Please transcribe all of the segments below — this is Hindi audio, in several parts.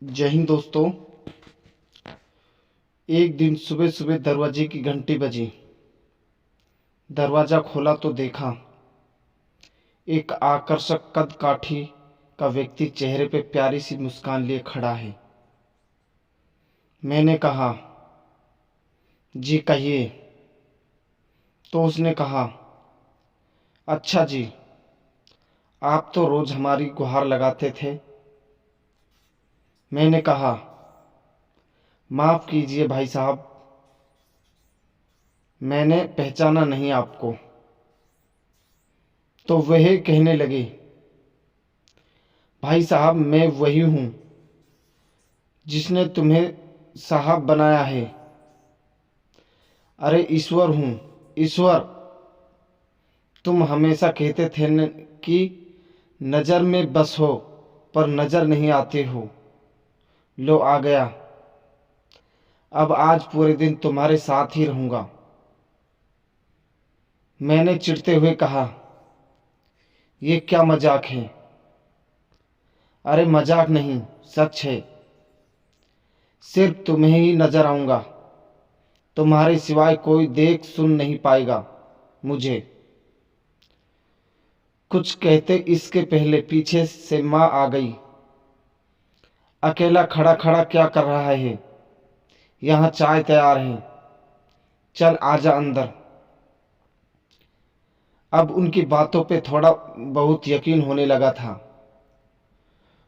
जय हिंद दोस्तों। एक दिन सुबह सुबह दरवाजे की घंटी बजी। दरवाज़ा खोला तो देखा एक आकर्षक कद काठी का व्यक्ति चेहरे पे प्यारी सी मुस्कान लिए खड़ा है। मैंने कहा, जी कहिए। तो उसने कहा, अच्छा जी, आप तो रोज़ हमारी गुहार लगाते थे। मैंने कहा, माफ़ कीजिए भाई साहब, मैंने पहचाना नहीं आपको। तो वह कहने लगे, भाई साहब मैं वही हूँ जिसने तुम्हें साहब बनाया है। अरे ईश्वर हूँ, ईश्वर। तुम हमेशा कहते थे कि नज़र में बस हो पर नज़र नहीं आते हो। लो आ गया। अब आज पूरे दिन तुम्हारे साथ ही रहूँगा। मैंने चिढ़ते हुए कहा, ये क्या मजाक है। अरे मजाक नहीं, सच है। सिर्फ तुम्हें ही नजर आऊँगा, तुम्हारे सिवाय कोई देख सुन नहीं पाएगा मुझे। कुछ कहते इसके पहले पीछे से माँ आ गई। अकेला खड़ा खड़ा क्या कर रहा है, यहाँ चाय तैयार है, चल आजा अंदर। अब उनकी बातों पे थोड़ा बहुत यकीन होने लगा था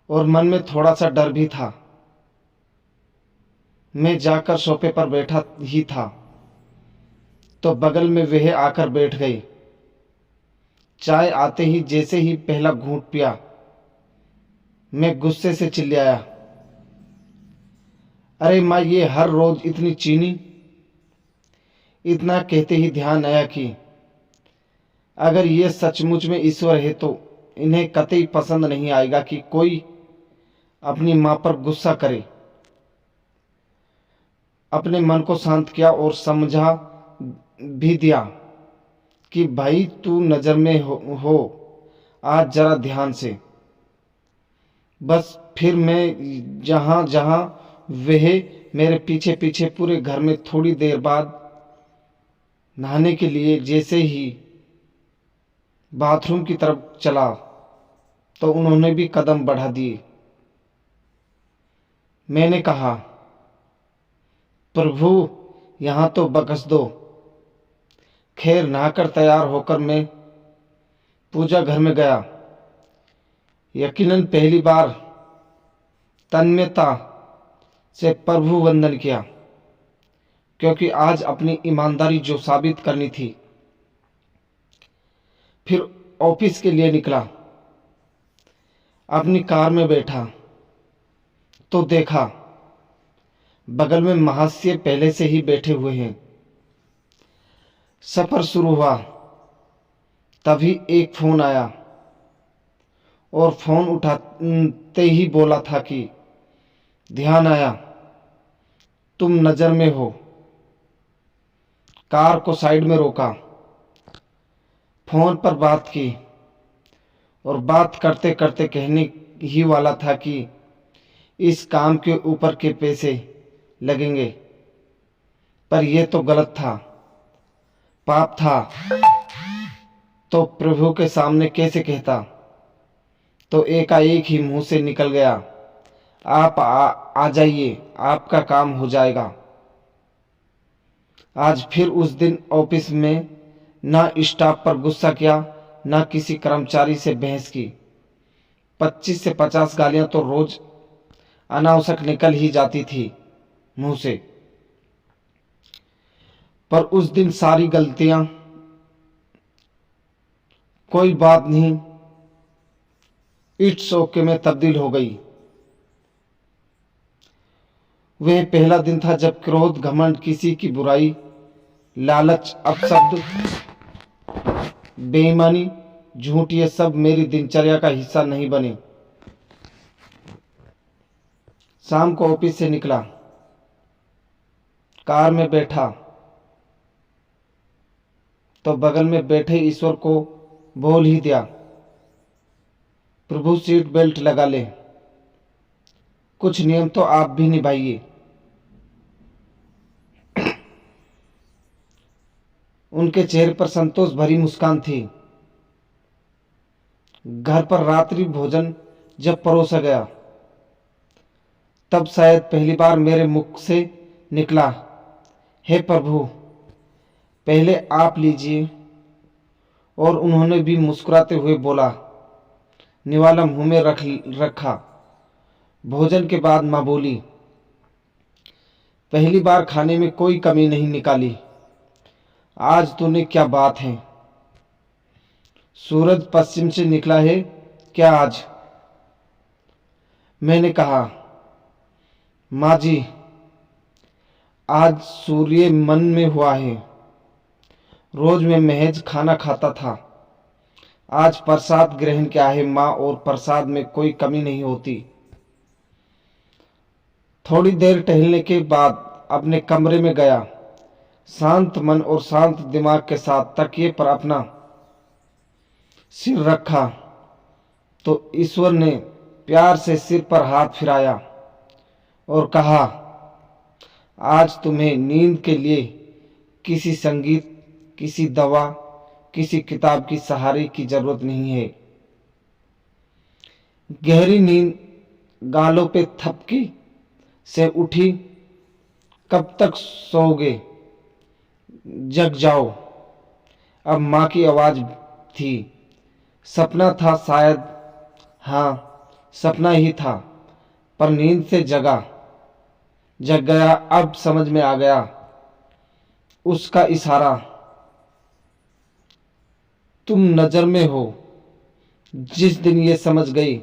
और मन में थोड़ा सा डर भी था। मैं जाकर सोफे पर बैठा ही था तो बगल में वह आकर बैठ गई। चाय आते ही जैसे ही पहला घूंट पिया, मैं गुस्से से चिल्लाया, अरे माँ ये हर रोज इतनी चीनी। इतना कहते ही ध्यान आया कि अगर ये सचमुच में ईश्वर है तो इन्हें कतई पसंद नहीं आएगा कि कोई अपनी माँ पर गुस्सा करे। अपने मन को शांत किया और समझा भी दिया कि भाई तू नज़र में हो आज जरा ध्यान से। बस फिर मैं जहाँ जहाँ वह मेरे पीछे पीछे पूरे घर में थोड़ी देर बाद नहाने के लिए जैसे ही बाथरूम की तरफ चला तो उन्होंने भी कदम बढ़ा दिए। मैंने कहा, प्रभु यहाँ तो बख्श दो। खैर नहाकर तैयार होकर मैं पूजा घर में गया। यकीनन पहली बार तन्मयता से प्रभु वंदन किया, क्योंकि आज अपनी ईमानदारी जो साबित करनी थी। फिर ऑफिस के लिए निकला। अपनी कार में बैठा तो देखा बगल में महाशय पहले से ही बैठे हुए हैं। सफर शुरू हुआ तभी एक फोन आया और फोन उठाते ही बोला था कि ध्यान आया तुम नजर में हो। कार को साइड में रोका, फोन पर बात की और बात करते करते कहने ही वाला था कि इस काम के ऊपर के पैसे लगेंगे, पर यह तो गलत था, पाप था। तो प्रभु के सामने कैसे कहता। तो एकाएक ही मुंह से निकल गया, आप आ जाइए, आपका काम हो जाएगा। आज फिर उस दिन ऑफिस में ना स्टाफ पर गुस्सा किया, ना किसी कर्मचारी से बहस की। 25 से 50 गालियां तो रोज अनावश्यक निकल ही जाती थी मुंह से। पर उस दिन सारी गलतियां कोई बात नहीं, इट्स ओके में तब्दील हो गई। वह पहला दिन था जब क्रोध, घमंड, किसी की बुराई, लालच, अपशब्द, बेईमानी, झूठ ये सब मेरी दिनचर्या का हिस्सा नहीं बने। शाम को ऑफिस से निकला, कार में बैठा तो बगल में बैठे ईश्वर को बोल ही दिया, प्रभु सीट बेल्ट लगा ले। कुछ नियम तो आप भी निभाइए। उनके चेहरे पर संतोष भरी मुस्कान थी। घर पर रात्रि भोजन जब परोसा गया तब शायद पहली बार मेरे मुख से निकला, हे प्रभु, पहले आप लीजिए। और उन्होंने भी मुस्कुराते हुए बोला। निवाला मुंह में रखा। भोजन के बाद माँ बोली, पहली बार खाने में कोई कमी नहीं निकाली। आज तूने क्या बात है? सूरज पश्चिम से निकला है क्या आज? मैंने कहा, माँ जी, आज सूर्य मन में हुआ है। रोज मैं महज खाना खाता था, आज प्रसाद ग्रहण किया है माँ, और प्रसाद में कोई कमी नहीं होती। थोड़ी देर टहलने के बाद अपने कमरे में गया। शांत मन और शांत दिमाग के साथ तकिए पर अपना सिर रखा तो ईश्वर ने प्यार से सिर पर हाथ फिराया और कहा, आज तुम्हें नींद के लिए किसी संगीत, किसी दवा, किसी किताब की सहारे की जरूरत नहीं है। गहरी नींद गालों पे थपकी से उठी। कब तक सोओगे? जग जाओ। अब माँ की आवाज थी। सपना था शायद, हाँ सपना ही था, पर नींद से जग गया। अब समझ में आ गया उसका इशारा। तुम नजर में हो। जिस दिन ये समझ गई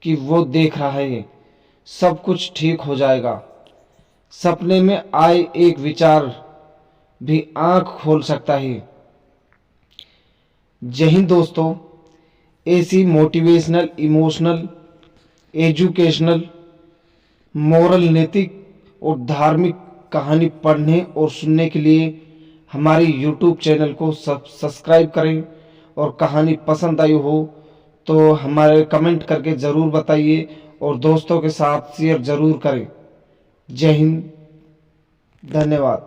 कि वो देख रहा है, सब कुछ ठीक हो जाएगा। सपने में आए एक विचार भी आंख खोल सकता है। जय हिंद दोस्तों, ऐसी मोटिवेशनल, इमोशनल, एजुकेशनल, मोरल, नैतिक और धार्मिक कहानी पढ़ने और सुनने के लिए हमारे YouTube चैनल को सब्सक्राइब करें। और कहानी पसंद आई हो तो हमारे कमेंट करके ज़रूर बताइए और दोस्तों के साथ शेयर ज़रूर करें। जय हिंद, धन्यवाद।